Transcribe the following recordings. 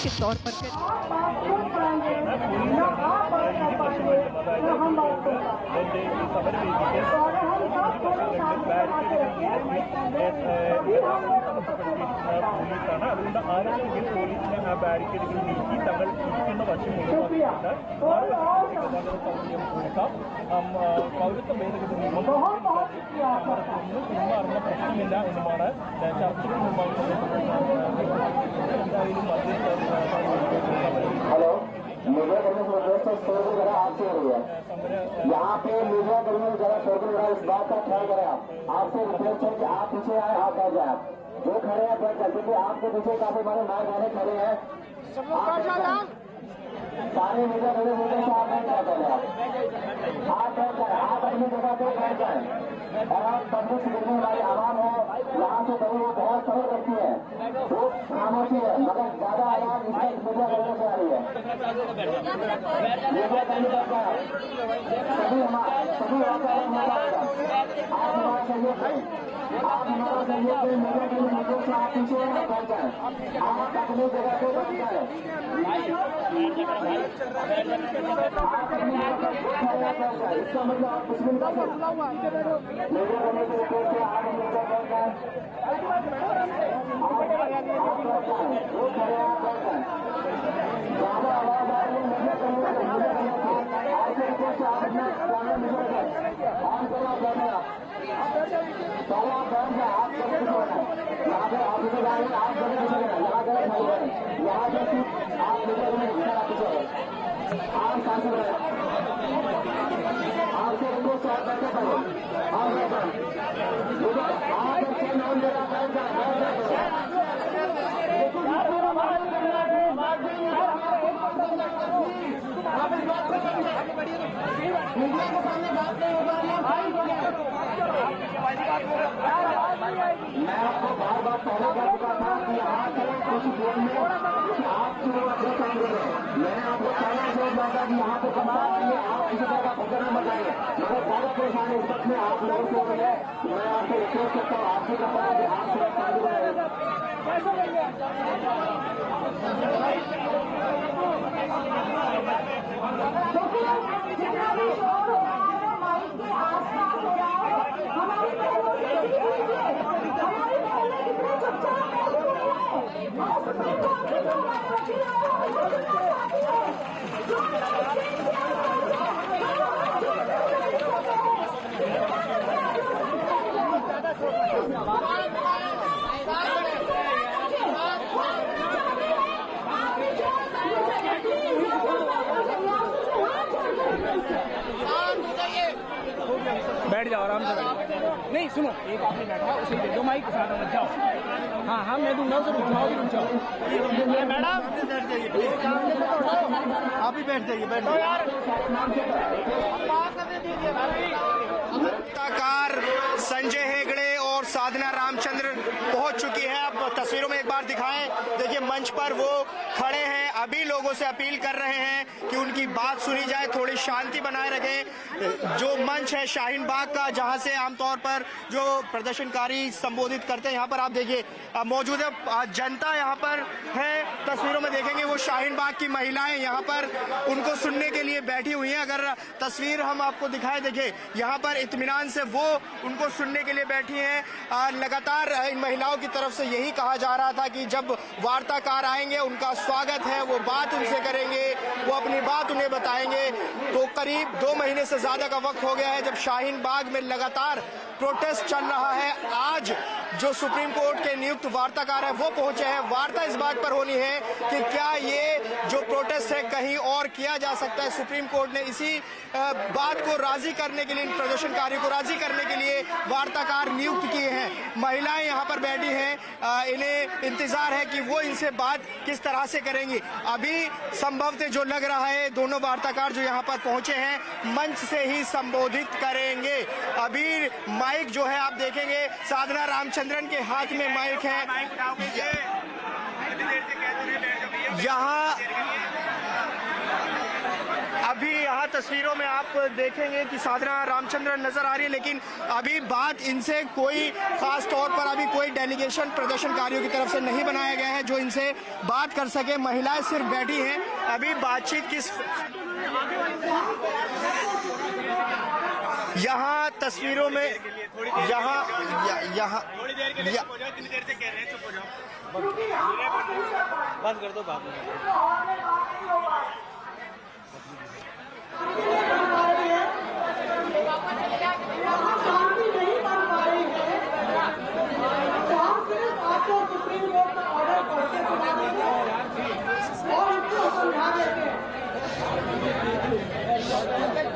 के तौर पर പോലീസാണ്. അതുകൊണ്ട് ആരെങ്കിലും പോലീസിനെ ആ ബാരിക്കേഡുകൾ നീക്കി തങ്ങൾ ഇരിക്കുന്ന വശം ഒഴിവാക്കിയിട്ടുണ്ട്. ഗതാഗത സൗകര്യം കൊടുക്കാം. പൗരത്വ ഭേദഗതി നിയമം പിന്മാറുന്ന പ്രശ്നമില്ല എന്നുമാണ് ചർച്ചകൾ हेलो, मीडिया कर्मी से शोरगुल करा आपसे हो रही है। यहाँ पे मीडिया कर्मी जरा शोरगुल करा, इस बात का ख्याल करें। आप आपसे रिक्वेस्ट है कि आप पीछे आए, आप बैठ जाए। जो खड़े हैं बैठ जाए, क्योंकि आपके पीछे काफी हमारे माँ बहने खड़े हैं। सारे मीडिया कर्मी बोलते हैं आप बैठ जाते हैं। आप बैठ जाए, आप अपनी जगह पे बैठ जाए। और आप पब्लिक से जितनी हमारी आवाम है यहाँ से कहीं वो बहुत समझ करती है, वो खामोशी है, मगर ज्यादा आवाज इसमें मीडिया करने से आ रही है। मीडिया करने का क्या सभी हमारा आप हमारा सहयोग करें, आप हमारा सहयोग करें। मीडिया के मीडिया से आप पीछे बैठ जाए, आप अपनी जगह पे बैठ जाए। इसका मतलब आप कुछ भी नहीं कर सकते। मीडिया करने की रिपोर्ट से आप मीडिया बैठ जाए, वो खड़े आप बैठ जाए। ज्यादा आवाज आ रही है मीडिया करने से, आपके रिपोर्ट से आप अपना कैमरा मीडिया करें ऑन करो, आप बैठे आप पहले आप बैठ जाए। आप जगह कुछ होना यहाँ पे ऑफिसर आए, आप जगह कुछ होना यहाँ गलत नहीं है। यहाँ पे आप मीडिया करने आप पीछे है, आप शासन है, आपसे रिपोर्ट से आप बैठे पड़े, आप बैठे आप बच्चे नाम जगह बैठ जाए, मीडिया के सामने बात नहीं होगा। मैं आपको बार बार पहले कह चुका था कि यहाँ से कुछ देर में आप मैंने आपको पहले से बात कि यहाँ पे कमाल चाहिए, आप किसी तरह का पकड़ना मत आइए। मगर ज्यादा परेशानी इस वक्त में आप लोगों से हो गई है। मैं आपसे रिक्वेस्ट करता हूँ, आपसे करता हूँ कि आप सुरक्षा चालू करें। जितना भी शोर हो रहा है माइक के आसपास हो रहा है, हमारी बहनों से हमारी बहनें कितने चुपचाप बैठी हुई है और सुप्रीम कोर्ट के जो हमारे वकील आए हैं उनको सुनना चाहती है। जो बैठ जाओ आराम से। नहीं सुनो, एक आपने बैठा उसे दे दो माइक के साथ मत जाओ। हाँ हाँ मैं दूंगा उसे, रुकवाओ भी रुक जाओ। मैडम आप ही बैठ जाइए, बैठ जाओ यार। कलाकार संजय हेगड़े और साधना रामचंद्र पहुंच चुकी है। अब तस्वीरों में एक बार दिखाएं, देखिए मंच पर वो खड़े हैं, अभी लोगों से अपील कर रहे हैं कि उनकी बात सुनी जाए, थोड़ी शांति बनाए रखें। जो मंच है शाहीन बाग का, जहां से आमतौर पर जो प्रदर्शनकारी संबोधित करते हैं, यहाँ पर आप देखिए मौजूद है जनता यहाँ पर है। तस्वीरों में देखेंगे वो शाहीन बाग की महिलाएं यहाँ पर उनको सुनने के लिए बैठी हुई हैं। अगर तस्वीर हम आपको दिखाएं, देखिए यहाँ पर इत्मीनान से वो उनको सुनने के लिए बैठी हैं। लगातार इन महिलाओं की तरफ से यही कहा जा रहा था कि जब वार्ताकार आएंगे उनका स्वागत है, वो बात उनसे करेंगे, वो अपनी बात उन्हें बताएंगे। तो करीब 2 महीने से ज्यादा का वक्त हो गया है जब शाहीन बाग में लगातार प्रोटेस्ट चल रहा है। आज जो सुप्रीम कोर्ट के नियुक्त वार्ताकार है वो पहुंचे हैं। वार्ता इस बात पर होनी है कि क्या ये जो प्रोटेस्ट है कहीं और किया जा सकता है। सुप्रीम कोर्ट ने इसी बात को राजी करने के लिए, इन प्रदर्शनकारियों को राजी करने के लिए वार्ताकार नियुक्त किए हैं। महिलाएं यहाँ पर बैठी हैं, इन्हें इंतजार है कि वो इनसे बात किस तरह से करेंगी। अभी संभवतः जो लग रहा है दोनों वार्ताकार जो यहाँ पर पहुंचे हैं मंच से ही संबोधित करेंगे। अभी माइक जो है आप देखेंगे साधना रामचंद्रन के हाथ में माइक है। यहाँ अभी यहाँ तस्वीरों में आप देखेंगे कि साधना रामचंद्रन नजर आ रही है, लेकिन अभी बात इनसे कोई खास तौर पर अभी कोई डेलीगेशन प्रदर्शनकारियों की तरफ से नहीं बनाया गया है जो इनसे बात कर सके। महिलाएं सिर्फ बैठी हैं। अभी बातचीत किस यहाँ तस्वीरों में यहाँ बंद कर दो बात।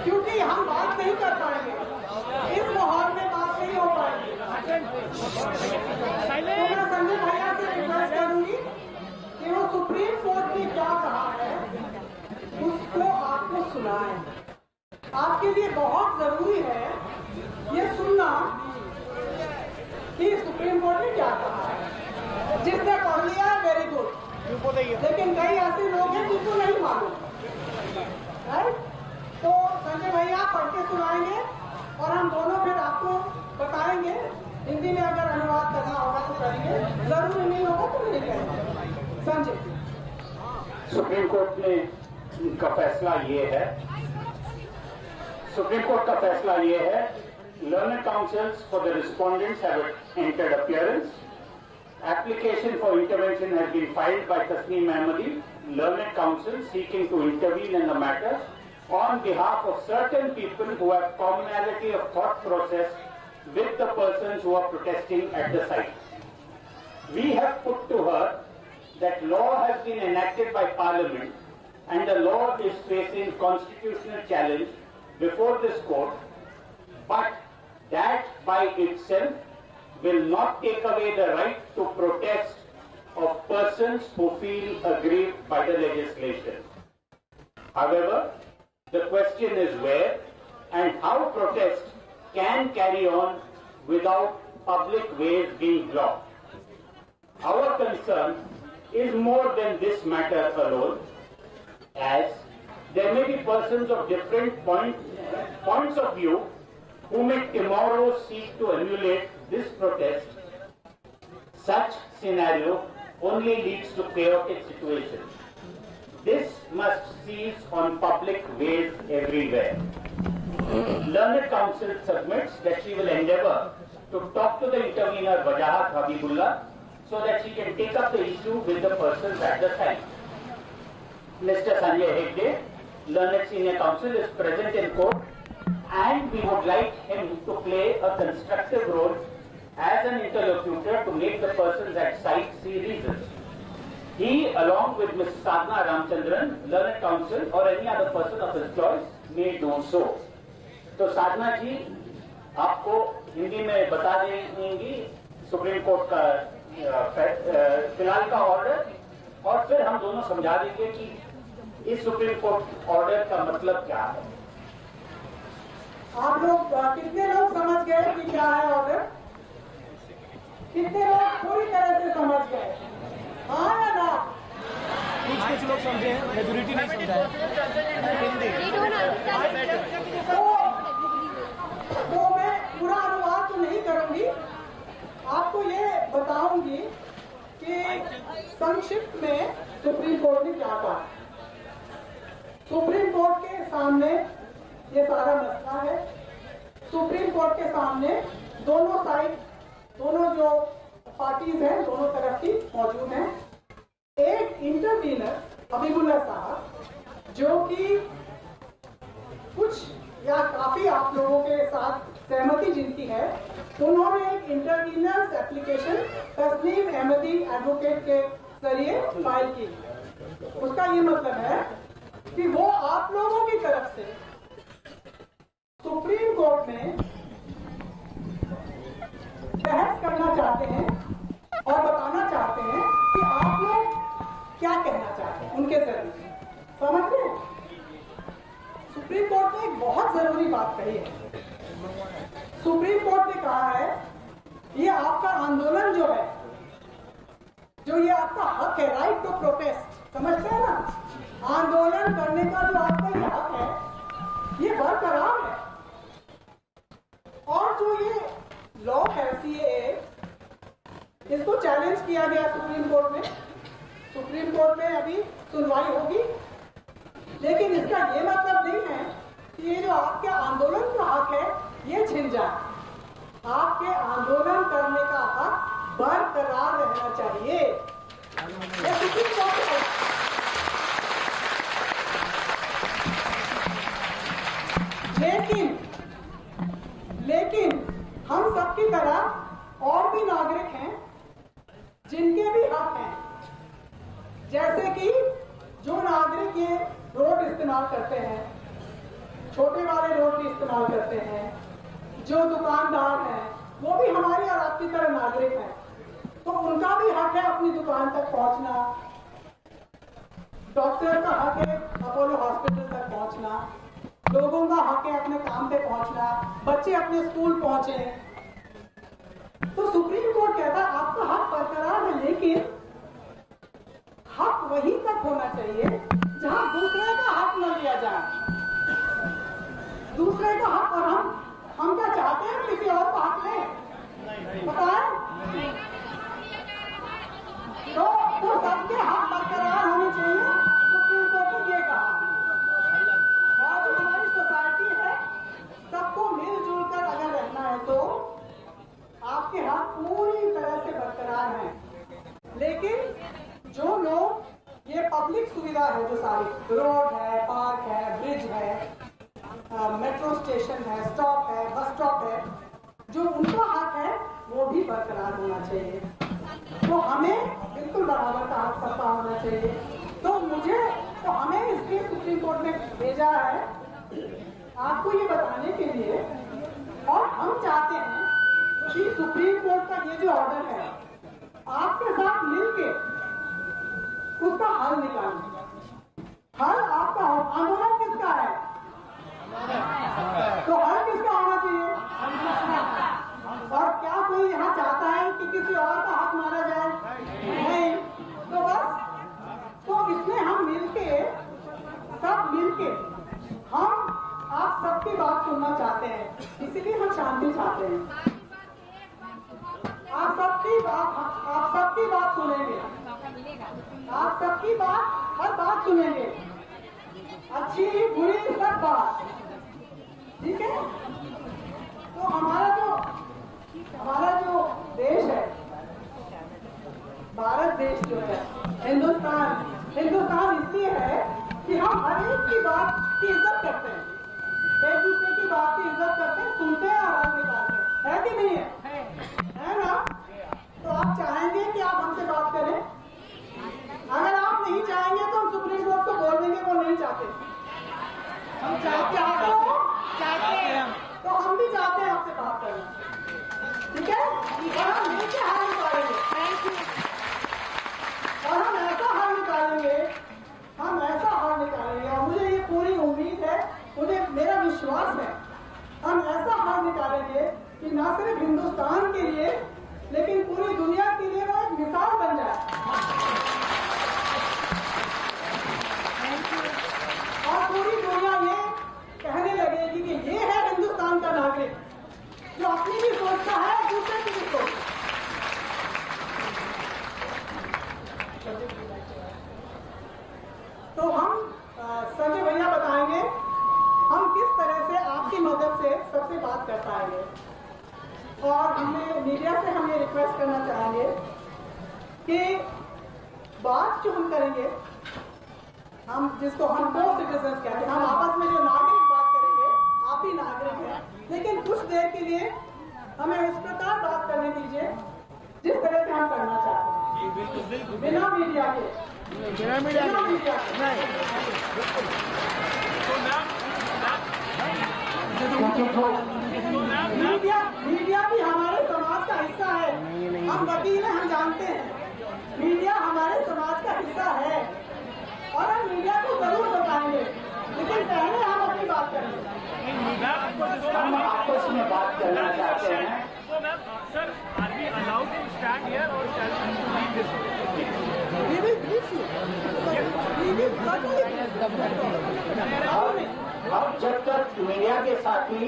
क्योंकि हम बात नहीं कर पाएंगे, इस माहौल में बात नहीं हो पाएगी। मैं संजय भैया से रिक्वेस्ट करूंगी कि वो सुप्रीम कोर्ट ने क्या कहा है उसको आपको सुनाएं। आपके लिए बहुत जरूरी है ये सुनना कि सुप्रीम कोर्ट ने क्या कहा है। जिसने पढ़ लिया है वेरी गुड, लेकिन कई ऐसे लोग हैं जिनको नहीं मालूम, राइट? तो संजय भैया पढ़ के सुनाएंगे और हम दोनों फिर आपको बताएंगे। हिंदी में अगर अनुवाद करना होगा तो करेंगे, जरूरी नहीं होगा तो नहीं करेंगे। संजय, सुप्रीम कोर्ट ने का फैसला ये है, सुप्रीम कोर्ट का फैसला ये है, learned counsels for the respondents have entered appearance. Application for intervention has been filed by Tasneem Ahmadi, learned counsel seeking to intervene in the matter on behalf of certain people who have commonality of thought process with the persons who are protesting at the site. We have put to her that law has been enacted by Parliament and the law is facing constitutional challenge before this court, but that by itself will not take away the right to protest of persons who feel aggrieved by the legislation. However, the question is where and how protest can carry on without public ways being blocked. Our concern is more than this matter alone, as there may be persons of different points of view who may tomorrow seek to emulate this protest. Such scenario only leads to chaotic situation. This must cease on public ways everywhere. Learned Counsel submits that she will endeavour to talk to the intervener Wajahat Habibullah so that she can take up the issue with the persons at the site. Mr. Sanjay Hegde, Learned Senior Counsel, is present in court and we would like him to play a constructive role as an interlocutor to make the persons at site see reasons. He, along with Ms. Sadhana Ramchandran, Learned Counsel, or any other person of his choice, may do so. तो साधना जी आपको हिंदी में बता देंगी supreme court का फिलहाल का order, और फिर हम दोनों समझा देंगे कि इस सुप्रीम कोर्ट ऑर्डर का मतलब क्या है। आप लोग कितने लोग समझ गए कि क्या है ऑर्डर? कितने लोग पूरी तरह से समझ गए? हाँ या ना? कुछ लोग समझे हैं, मेजोरिटी नहीं समझा है। तो मैं पूरा अनुवाद तो नहीं करूंगी, आपको ये बताऊंगी कि संक्षिप्त में सुप्रीम कोर्ट ने क्या कहा। सुप्रीम कोर्ट के सामने ये सारा मसला है। सुप्रीम कोर्ट के सामने दोनों साइड, दोनों जो पार्टीज हैं, दोनों तरफ की मौजूद हैं। एक इंटरवीनर हबीबुल्लाह साहब, जो कि कुछ या काफी आप लोगों के साथ सहमति जिनकी है, उन्होंने एक इंटरवीनर्स एप्लीकेशन तस्नीम अहमदी एडवोकेट के जरिए फाइल की। उसका ये मतलब है कि वो आप लोगों की तरफ से सुप्रीम कोर्ट में बहस करना चाहते हैं और बताना चाहते हैं कि आप लोग क्या कहना चाहते हैं उनके जरिए। समझ गए? सुप्रीम कोर्ट ने एक बहुत जरूरी बात कही है। सुप्रीम कोर्ट ने कहा है ये आपका आंदोलन जो है, जो ये आपका हक है, राइट टू प्रोटेस्ट, समझते हैं ना? आंदोलन करने का जो आपका ये हक है, सुप्रीम कोर्ट में अभी सुनवाई होगी, लेकिन इसका ये मतलब नहीं है कि ये जो आपके आंदोलन का हक है ये छिन जाए। आपके आंदोलन करने का हक बरकरार रहना चाहिए। ये सुप्रीम कोर्ट है। लेकिन हम सबकी तरह और भी नागरिक हैं जिनके भी हक हैं, जैसे कि जो नागरिक ये रोड इस्तेमाल करते हैं, छोटे वाले रोड भी इस्तेमाल करते हैं, जो दुकानदार हैं वो भी हमारी और आपकी तरह नागरिक हैं, तो उनका भी हक है अपनी दुकान तक पहुंचना, डॉक्टर का हक है अपोलो हॉस्पिटल तक पहुंचना, लोगों का हक है अपने काम पे पहुंचना, बच्चे अपने स्कूल पहुंचे। तो सुप्रीम कोर्ट कहता है आपका हक बरकरार है, लेकिन हक वहीं तक होना चाहिए जहां दूसरे का हक न लिया जाए। दूसरे का हक, और हम क्या चाहते हैं किसी और का हक लें? पता है? तो सबके हक बरकरार होने चाहिए। सुप्रीम कोर्ट ने ये कहा। और जो हमारी सोसाइटी है, सबको मिलजुल कर अगर रहना है तो आपके हक पूरी तरह से बरकरार हैं। लेकिन जो लोग ये पब्लिक सुविधा है, जो सारी रोड है, पार्क है, ब्रिज है, मेट्रो स्टेशन है, स्टॉप है, बस स्टॉप है, जो उनका हक है वो भी बरकरार होना चाहिए। तो हमें बिल्कुल बराबर का हक सबका होना चाहिए। तो हमें इसलिए सुप्रीम कोर्ट ने भेजा है आपको ये बताने के लिए, और हम चाहते हैं कि सुप्रीम कोर्ट का ये जो ऑर्डर है आपके साथ मिलके उसका हल निकालें। हल आपका हो, आंदोलन किसका है? तो हल किसका होना चाहिए? और क्या कोई यहाँ चाहता है कि किसी और का हक मारा जाए? नहीं। तो बस तो इसमें हम मिलके, सब मिलके हम आप सबकी बात सुनना चाहते हैं, इसीलिए हम शांति चाहते हैं। आप सबकी बात सुनेंगे, आप सबकी बात, हर बात सुनेंगे, अच्छी बुरी सब बात, ठीक है? तो हमारा जो देश है, भारत देश जो है, हिंदुस्तान इसलिए है कि हम हर एक की बात की इज्जत करते हैं, एक दूसरे की बात की इज्जत करते हैं, सुनते हैं, आवाज निकालते हैं, है कि नहीं है ना? तो आप चाहेंगे कि आप हमसे बात करें? अगर आप नहीं चाहेंगे तो हम सुप्रीम कोर्ट को बोल देंगे वो नहीं चाहते। हम चाहते हैं, तो हम भी चाहते हैं आपसे बात करना, ठीक है? और हम मिलकर हल निकालेंगे, और हम ऐसा हल निकालेंगे, और मुझे ये पूरी उम्मीद है, मुझे मेरा विश्वास है, हम ऐसा हल निकालेंगे कि न सिर्फ हिंदुस्तान के लिए लेकिन पूरी दुनिया के लिए वो एक मिसाल बन जाए, और पूरी दुनिया ये कहने लगेगी कि ये है हिंदुस्तान का नागरिक जो अपनी भी सोचता है, दूसरे की भी सोचता है। तो हम संजय भैया बताएंगे हम किस तरह से आपकी मदद से सबसे बात कर पाएंगे, और हमें मीडिया से हम ये रिक्वेस्ट करना चाहेंगे कि बात जो हम करेंगे, हम जिसको हम को सिटीजन्स कहते हैं, हम आपस में जो नागरिक बात करेंगे, आप ही नागरिक हैं, लेकिन कुछ देर के लिए हमें उस प्रकार बात करने दीजिए जिस तरह से हम करना चाहते हैं, बिना मीडिया के। मीडिया भी हमारे समाज का हिस्सा है, हम वकील हैं, हम जानते हैं, मीडिया हमारे समाज का हिस्सा है, और हम मीडिया को जरूर बताएंगे, लेकिन पहले हम अपनी बात करेंगे। हम आपस में बात करना चाहते हैं। Sir, are we allowed to stand here or shall we leave this? We will brief you. We will certainly brief you. अब जब तक मीडिया के साथी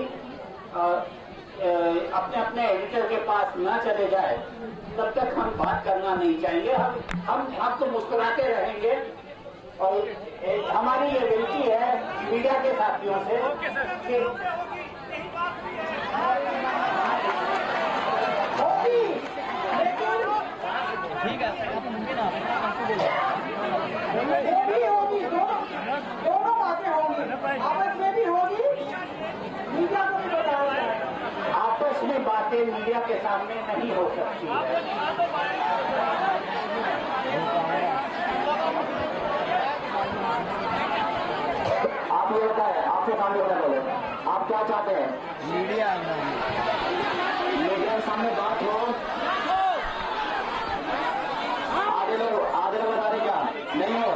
अपने अपने एडिटर के पास न चले जाए तब तक हम बात करना नहीं चाहिए। हम तो मुस्कुराते रहेंगे और हमारी ये विनती है मीडिया के साथियों से कि ठीक है, होगी दोनों बातें होंगी, आपस में भी होगी, मीडिया को भी बताया जाएगा। आपस में बातें मीडिया के सामने नहीं हो सकती। आप ये बताएं, आपके सामने बताएं, बोले आप क्या चाहते हैं? मीडिया के सामने बात हो, आधे लोग बता दें क्या नहीं हो?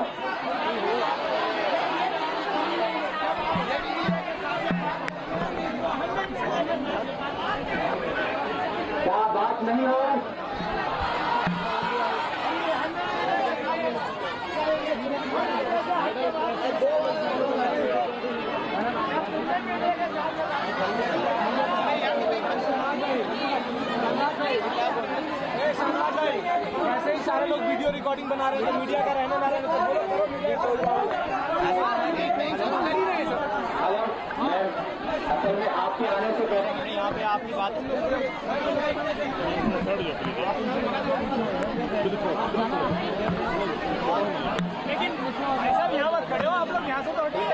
क्या बात नहीं हो? वैसे ही सारे लोग वीडियो रिकॉर्डिंग बना रहे हैं, मीडिया का रहने वाला हेलो, मैं असल में आपके आने से पहले यहाँ पे आपकी बात लेकिन ऐसा यहाँ मत खड़े हो आप लोग, यहाँ से तो हटिए।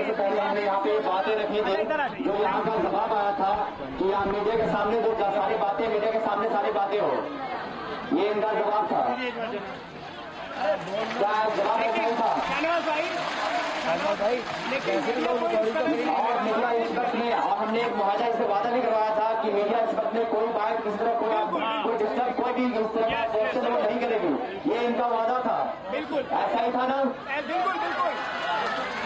पहले हमने यहाँ पे बातें रखी थी, जो यहाँ का जवाब आया था कि यहाँ मीडिया के सामने जो सारी बातें, मीडिया के सामने सारी बातें हो, ये इनका जवाब था। क्या जवाब नहीं था? और मीडिया इंस्पेक्टर ने, और हमने एक मुआवजा इससे वादा भी करवाया था कि मीडिया इंस्पेक्टर ने कोई बात किसी तरह कोई डिस्टर्ब कोई भी इस तरह का क्वेश्चन वो नहीं करेगी, ये इनका वादा था। बिल्कुल ऐसा ही था ना? बिल्कुल बिल्कुल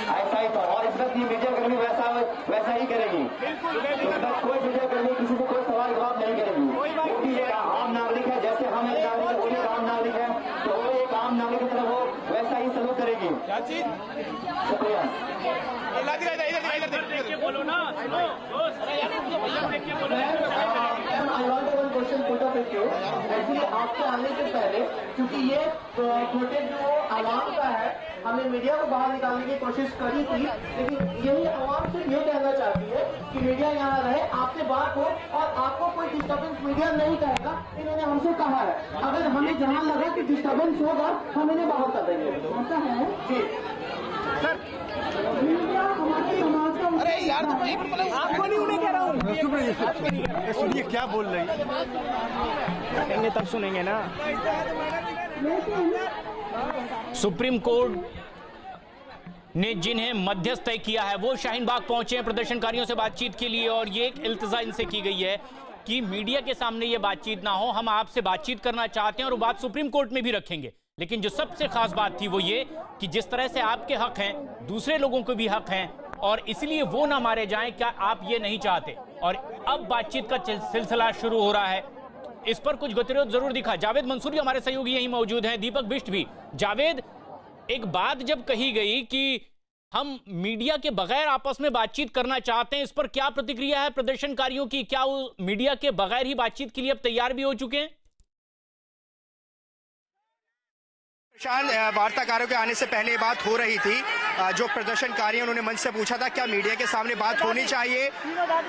ऐसा ही था। और इस वक्त मीडिया कर्मी वैसा ही करेगी। इस वक्त कोई मीडिया कर्मी किसी से कोई सवाल जवाब नहीं करेगी, क्योंकि ये आम नागरिक है। जैसे हम एक नागरिक है, वो एक आम नागरिक है, तो वो एक आम नागरिक की तरह वो वैसा ही सलूक करेगी। क्या चीज? शुक्रिया। बोलो ना, question put up with you. Actually आपके आने से पहले, क्योंकि ये फुटेज जो आवाम का है, हमने मीडिया को बाहर निकालने की कोशिश करी थी, लेकिन यही आवाम सिर्फ ये कहना चाहती है कि मीडिया यहाँ रहे, आपसे बात हो और आपको कोई डिस्टर्बेंस मीडिया नहीं कहेगा। इन्होंने हमसे कहा है, अगर हमें जहाँ लगा कि डिस्टर्बेंस होगा हम इन्हें बाहर कर देंगे। ऐसा है जी मीडिया हमारे समाज का। अरे यार आपको नहीं, उन्हें कह रहा हूँ। सुनिए क्या बोल रही सुनेंगे तब सुनेंगे ना। सुप्रीम कोर्ट ने जिन्हें मध्यस्थ तय किया है वो शाहीन बाग पहुंचे हैं प्रदर्शनकारियों से बातचीत के लिए, और ये एक इल्तिजा इनसे की गई है कि मीडिया के सामने ये बातचीत ना हो, हम आपसे बातचीत करना चाहते हैं और वो बात सुप्रीम कोर्ट में भी रखेंगे। लेकिन जो सबसे खास बात थी वो ये कि जिस तरह से आपके हक हैं दूसरे लोगों को भी हक हैं, और इसलिए वो ना मारे जाएं, क्या आप ये नहीं चाहते? और अब बातचीत का सिलसिला शुरू हो रहा है, इस पर कुछ गतिरोध जरूर दिखा। जावेद मंसूर भी हमारे सहयोगी यहीं मौजूद हैं, दीपक बिष्ट भी। जावेद, एक बात जब कही गई कि हम मीडिया के बगैर आपस में बातचीत करना चाहते हैं, इस पर क्या प्रतिक्रिया है प्रदर्शनकारियों की? क्या वो मीडिया के बगैर ही बातचीत के लिए अब तैयार भी हो चुके हैं? वार्ताकारों के आने से पहले ये बात हो रही थी, जो प्रदर्शनकारी उन्होंने मंच से पूछा था क्या मीडिया के सामने बात होनी चाहिए।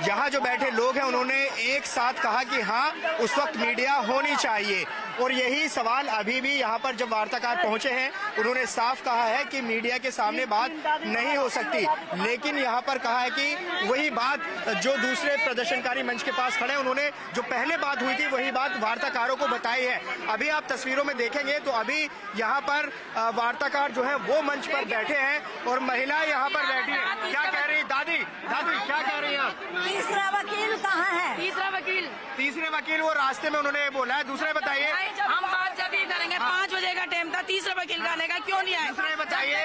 यहाँ जो बैठे लोग हैं उन्होंने एक साथ कहा कि हाँ, उस वक्त मीडिया होनी चाहिए, और यही सवाल अभी भी यहाँ पर जब वार्ताकार पहुंचे हैं उन्होंने साफ कहा है कि मीडिया के सामने बात नहीं हो सकती। लेकिन यहाँ पर कहा है कि वही बात जो दूसरे प्रदर्शनकारी मंच के पास खड़े हैं उन्होंने जो पहले बात हुई थी वही बात वार्ताकारों को बताई है। अभी आप तस्वीरों में देखेंगे तो अभी यहाँ पर वार्ताकार जो है वो मंच पर बैठे हैं और महिलाएं यहाँ पर बैठी हैं। क्या कह रही है दादी क्या कह रही हैं आप? तीसरा वकील कहाँ है? तीसरे वकील वो रास्ते में उन्होंने बोला है। दूसरे बताइए, हम बात जब ही करेंगे, 5 बजे का टाइम था, तीसरा वकील का आने का, क्यों नहीं आए? दूसरे बताइए,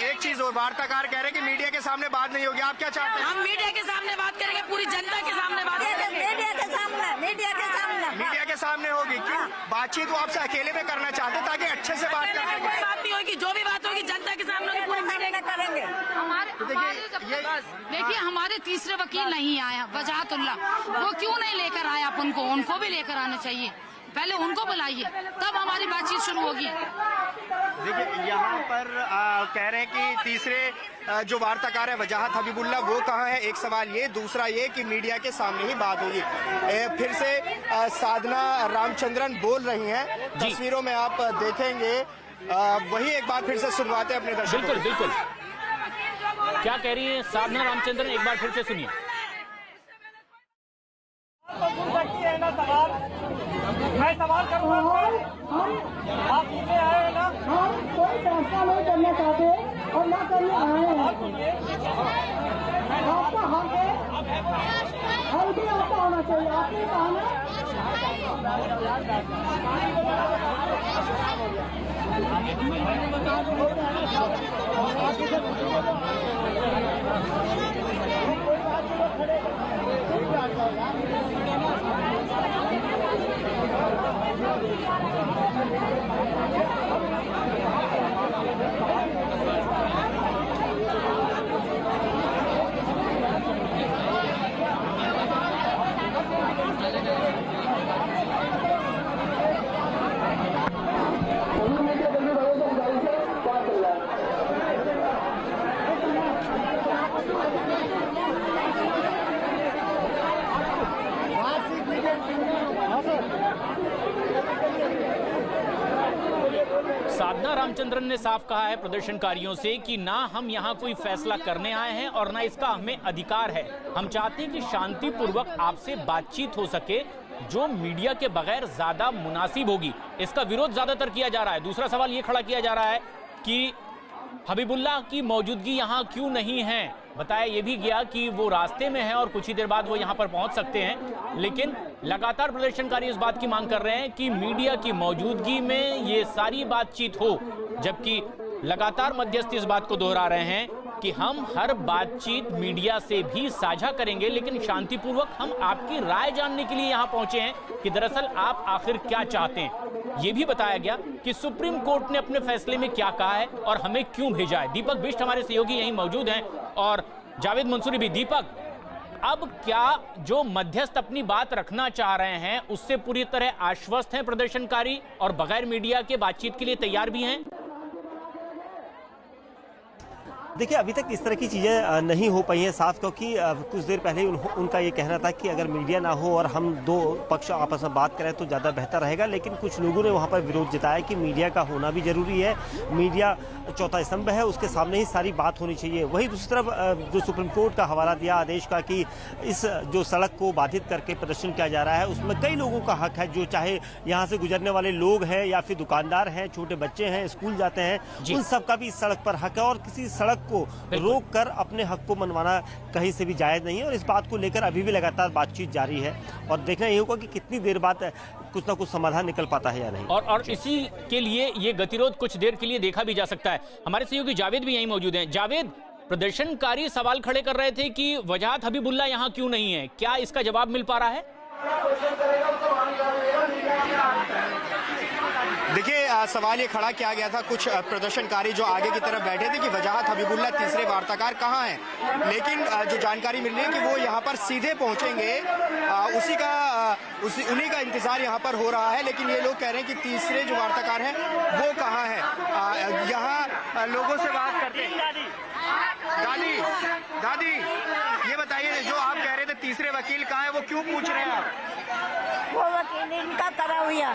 एक चीज और, वार्ताकार कह रहे हैं कि मीडिया के सामने बात नहीं होगी, आप क्या चाहते हैं? हम मीडिया के सामने बात करेंगे, पूरी जनता के सामने बात करेंगे। मीडिया के सामने होगी। क्यों बातचीत वो आपसे अकेले में करना चाहते ताकि अच्छे से बात कर सकें? कोई बात नहीं होगी, जो भी बात होगी जनता के सामने होगी, पूरी मीडिया में करेंगे। तो देखिए देखिए हमारे तीसरे वकील नहीं आया, वजाहतुल्लाह, वो क्यों नहीं लेकर आया? अपन को उनको भी लेकर आना चाहिए, पहले उनको बुलाइए तब हमारी बातचीत शुरू होगी। देखिए यहाँ पर कह रहे हैं कि तीसरे जो वार्ताकार है वजाहत हबीबुल्ला वो कहाँ है, एक सवाल ये, दूसरा ये कि मीडिया के सामने ही बात होगी। फिर से साधना रामचंद्रन बोल रही हैं, तस्वीरों में आप देखेंगे, वही एक बार फिर से सुनवाते हैं अपने दर्शकों। बिल्कुल बिल्कुल, क्या कह रही है साधना रामचंद्रन, एक बार फिर से सुनिए। मैं सवाल करूंगा, आप पूछे आए ना, हम कोई फैसला नहीं करना चाहते और ना करने आए हैं। आपका हक है, हल भी आपका होना चाहिए। आपने कहा ना, साधना रामचंद्रन ने साफ कहा है प्रदर्शनकारियों से कि ना हम यहाँ कोई फैसला करने आए हैं और ना इसका हमें अधिकार है। हम चाहते हैं कि शांतिपूर्वक आपसे बातचीत हो सके, जो मीडिया के बगैर ज्यादा मुनासिब होगी। इसका विरोध ज्यादातर किया जा रहा है। दूसरा सवाल ये खड़ा किया जा रहा है कि हबीबुल्लाह की मौजूदगी यहाँ क्यों नहीं है। बताया ये भी गया कि वो रास्ते में है और कुछ ही देर बाद वो यहाँ पर पहुँच सकते हैं, लेकिन लगातार प्रदर्शनकारी इस बात की मांग कर रहे हैं कि मीडिया की मौजूदगी में ये सारी बातचीत हो, जबकि लगातार मध्यस्थी इस बात को दोहरा रहे हैं कि हम हर बातचीत मीडिया से भी साझा करेंगे, लेकिन शांतिपूर्वक हम आपकी राय जानने के लिए यहाँ पहुंचे हैं कि दरअसल आप आखिर क्या चाहते हैं। ये भी बताया गया कि सुप्रीम कोर्ट ने अपने फैसले में क्या कहा है और हमें क्यों भेजा है। दीपक बिष्ट हमारे सहयोगी यहीं मौजूद हैं और जावेद मंसूरी भी। दीपक, अब क्या जो मध्यस्थ अपनी बात रखना चाह रहे हैं उससे पूरी तरह आश्वस्त हैं प्रदर्शनकारी और बगैर मीडिया के बातचीत के लिए तैयार भी हैं? देखिए अभी तक इस तरह की चीज़ें नहीं हो पाई हैं साफ, क्योंकि कुछ देर पहले उनका ये कहना था कि अगर मीडिया ना हो और हम दो पक्ष आपस में बात करें तो ज़्यादा बेहतर रहेगा, लेकिन कुछ लोगों ने वहाँ पर विरोध जताया कि मीडिया का होना भी जरूरी है, मीडिया चौथा स्तंभ है, उसके सामने ही सारी बात होनी चाहिए। वहीं दूसरी तरफ जो सुप्रीम कोर्ट का हवाला दिया आदेश का कि इस जो सड़क को बाधित करके प्रदर्शन किया जा रहा है उसमें कई लोगों का हक है, जो चाहे यहाँ से गुजरने वाले लोग हैं या फिर दुकानदार हैं, छोटे बच्चे हैं, स्कूल जाते हैं, उन सबका भी इस सड़क पर हक है और किसी सड़क को रोक कर अपने हक को मनवाना कहीं से भी जायज नहीं है। और इस बात को लेकर अभी भी लगातार बातचीत जारी है और देखना ये होगा कि कितनी देर बाद कुछ ना कुछ समाधान निकल पाता है या नहीं। और इसी के लिए ये गतिरोध कुछ देर के लिए देखा भी जा सकता है। हमारे सहयोगी जावेद भी यहीं मौजूद हैं। जावेद, प्रदर्शनकारी सवाल खड़े कर रहे थे कि वजाहत हबीबुल्लाह यहाँ क्यों नहीं है, क्या इसका जवाब मिल पा रहा है? देखिए सवाल ये खड़ा किया गया था कुछ प्रदर्शनकारी जो आगे की तरफ बैठे थे कि वजाहत हबीबुल्लाह तीसरे वार्ताकार कहाँ हैं, लेकिन जो जानकारी मिल रही है कि वो यहाँ पर सीधे पहुँचेंगे, उन्हीं का इंतजार यहाँ पर हो रहा है। लेकिन ये लोग कह रहे हैं कि तीसरे जो वार्ताकार हैं वो कहाँ हैं। यहाँ लोगों से बात करते हैं। दादी ये बताइए, जो आप कह रहे थे तीसरे वकील कहाँ है, वो क्यों पूछ रहे हैं आप? वो वकील इनका करा हुआ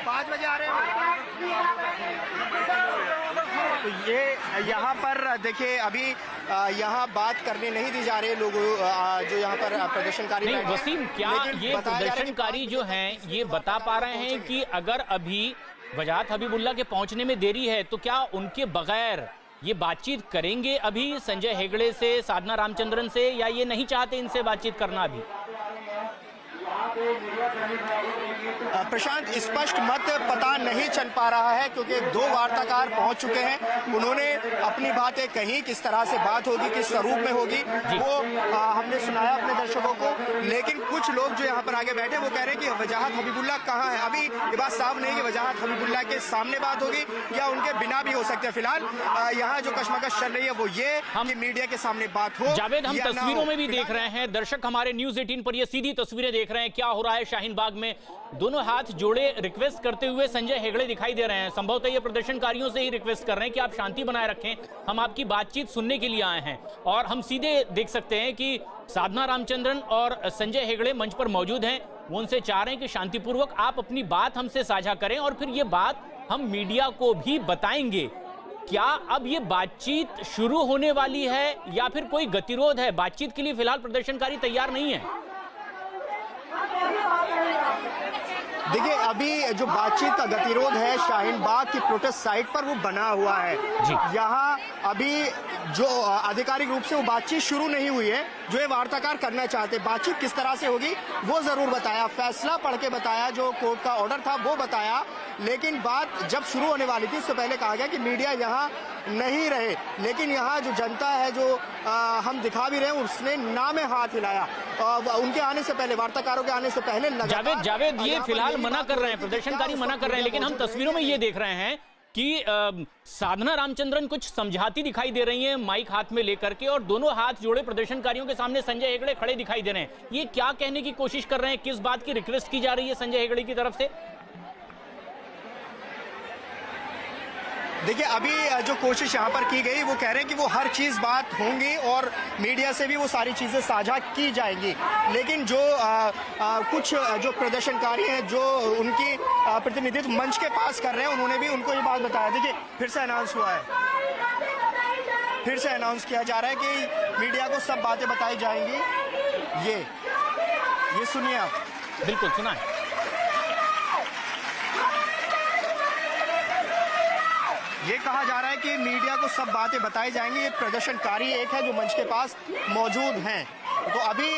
5 बजे आ रहे हैं। तो ये यहाँ पर देखिए अभी यहाँ बात करने नहीं दी जा रही है लोगों जो यहाँ पर प्रदर्शनकारी। नहीं वसीम, क्या ये प्रदर्शनकारी जो हैं ये बता पा रहे हैं कि अगर अभी वजाहत हबीबुल्लाह के पहुंचने में देरी है तो क्या उनके बगैर ये बातचीत करेंगे अभी संजय हेगड़े से, साधना रामचंद्रन से, या ये नहीं चाहते इनसे बातचीत करना अभी? प्रशांत, स्पष्ट मत पता नहीं चल पा रहा है क्योंकि दो वार्ताकार पहुंच चुके हैं। उन्होंने अपनी बातें कही, किस तरह से बात होगी, किस स्वरूप में होगी, वो हमने सुनाया अपने दर्शकों को। लेकिन कुछ लोग जो यहाँ पर आगे बैठे वो कह रहे हैं कि वजाहत हबीबुल्ला कहाँ है। अभी ये बात साफ नहीं कि वजाहत हबीबुल्ला के सामने बात होगी या उनके बिना भी हो सकते हैं। फिलहाल यहाँ जो कशमकश चल रही है वो ये कि मीडिया के सामने बात हो। जावेद, हम तस्वीरों में भी देख रहे हैं, दर्शक हमारे न्यूज़ 18 पर ये सीधी तस्वीरें देख रहे हैं क्या हो रहा है शाहीन बाग में। दोनों हाथ जोड़े रिक्वेस्ट करते हुए संजय हेगड़े दिखाई दे रहे हैं। संभवतः ये प्रदर्शनकारियों से ही रिक्वेस्ट कर रहे हैं कि आप शांति बनाए रखें, हम आपकी बातचीत सुनने के लिए आए हैं। और हम सीधे देख सकते हैं कि साधना रामचंद्रन और संजय हेगड़े मंच पर मौजूद हैं। वो उनसे चाह रहे हैं कि शांतिपूर्वक आप अपनी बात हमसे साझा करें और फिर ये बात हम मीडिया को भी बताएंगे। क्या अब ये बातचीत शुरू होने वाली है या फिर कोई गतिरोध है? बातचीत के लिए फिलहाल प्रदर्शनकारी तैयार नहीं है। देखिए, अभी जो बातचीत का गतिरोध है शाहीन बाग की प्रोटेस्ट साइट पर वो बना हुआ है। यहाँ अभी जो आधिकारिक रूप से वो बातचीत शुरू नहीं हुई है। जो ये वार्ताकार करना चाहते, बातचीत किस तरह से होगी वो जरूर बताया, फैसला पढ़ के बताया, जो कोर्ट का ऑर्डर था वो बताया। लेकिन बात जब शुरू होने वाली थी उससे पहले कहा गया कि मीडिया यहाँ नहीं रहे। लेकिन यहाँ जो जनता है, जो हम दिखा भी रहे हैं, उसने ना में हाथ हिलाया। उनके आने से पहले, वार्ताकारों के आने से पहले जावेद ये फिलहाल मना कर रहे हैं, प्रदर्शनकारी मना कर रहे हैं। लेकिन हम तस्वीरों में ये देख रहे हैं कि साधना रामचंद्रन कुछ समझाती दिखाई दे रही हैं माइक हाथ में लेकर के, और दोनों हाथ जोड़े प्रदर्शनकारियों के सामने संजय हेगड़े खड़े दिखाई दे रहे हैं। ये क्या कहने की कोशिश कर रहे हैं, किस बात की रिक्वेस्ट की जा रही है संजय हेगड़े की तरफ से? देखिए, अभी जो कोशिश यहाँ पर की गई वो कह रहे हैं कि वो हर चीज़ बात होंगी और मीडिया से भी वो सारी चीज़ें साझा की जाएंगी। लेकिन जो कुछ जो प्रदर्शनकारी हैं, जो उनकी प्रतिनिधित्व मंच के पास कर रहे हैं, उन्होंने भी उनको ये बात बताया। देखिए, फिर से अनाउंस हुआ है, फिर से अनाउंस किया जा रहा है कि मीडिया को सब बातें बताई जाएंगी। ये सुनिए आप। बिल्कुल सुना है। ये कहा जा रहा है कि मीडिया को सब बातें बताई जाएंगी। ये प्रदर्शनकारी एक है जो मंच के पास मौजूद हैं। तो अभी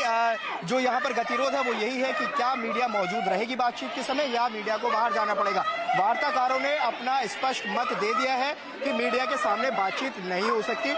जो यहाँ पर गतिरोध है वो यही है कि क्या मीडिया मौजूद रहेगी बातचीत के समय या मीडिया को बाहर जाना पड़ेगा। वार्ताकारों ने अपना स्पष्ट मत दे दिया है कि मीडिया के सामने बातचीत नहीं हो सकती।